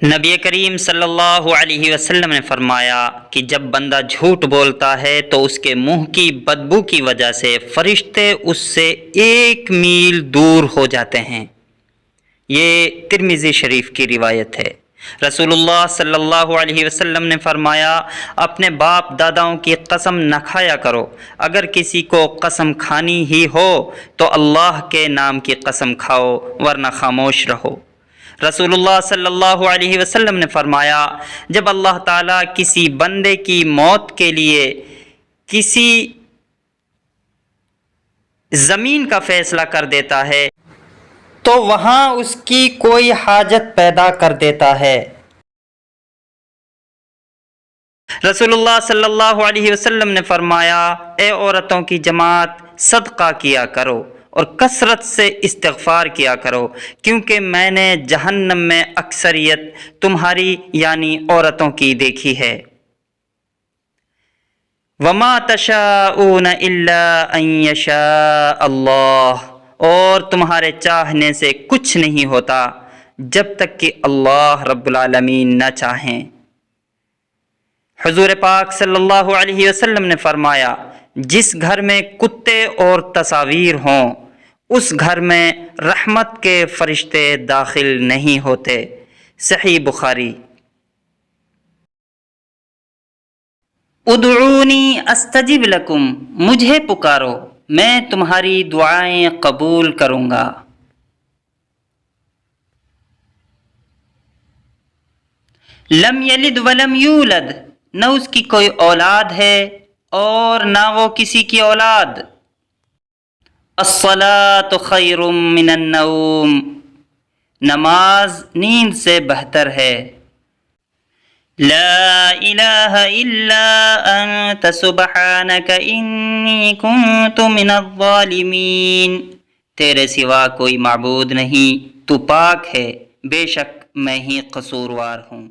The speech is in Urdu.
نبی کریم صلی اللہ علیہ وسلم نے فرمایا کہ جب بندہ جھوٹ بولتا ہے تو اس کے منہ کی بدبو کی وجہ سے فرشتے اس سے 1 میل دور ہو جاتے ہیں۔ یہ ترمذی شریف کی روایت ہے۔ رسول اللہ صلی اللہ علیہ وسلم نے فرمایا، اپنے باپ داداؤں کی قسم نہ کھایا کرو، اگر کسی کو قسم کھانی ہی ہو تو اللہ کے نام کی قسم کھاؤ ورنہ خاموش رہو۔ رسول اللہ صلی اللہ علیہ وسلم نے فرمایا، جب اللہ تعالیٰ کسی بندے کی موت کے لیے کسی زمین کا فیصلہ کر دیتا ہے تو وہاں اس کی کوئی حاجت پیدا کر دیتا ہے۔ رسول اللہ صلی اللہ علیہ وسلم نے فرمایا، اے عورتوں کی جماعت، صدقہ کیا کرو اور کثرت سے استغفار کیا کرو، کیونکہ میں نے جہنم میں اکثریت تمہاری یعنی عورتوں کی دیکھی ہے۔ وَمَا تَشَاءُونَ إِلَّا أَن يَشَاءَ اللَّهُ، اور تمہارے چاہنے سے کچھ نہیں ہوتا جب تک کہ اللہ رب العالمین نہ چاہیں۔ حضور پاک صلی اللہ علیہ وسلم نے فرمایا، جس گھر میں کتے اور تصاویر ہوں اس گھر میں رحمت کے فرشتے داخل نہیں ہوتے۔ صحیح بخاری۔ ادعونی استجب لکم، مجھے پکارو میں تمہاری دعائیں قبول کروں گا۔ لم یلد ولم یولد، نہ اس کی کوئی اولاد ہے اور نہ وہ کسی کی اولاد۔ الصلاۃ خیر من النوم، نماز نیند سے بہتر ہے۔ لا الہ الا انت سبحانک انی کنت من الظالمین، تیرے سوا کوئی معبود نہیں، تو پاک ہے، بے شک میں ہی قصوروار ہوں۔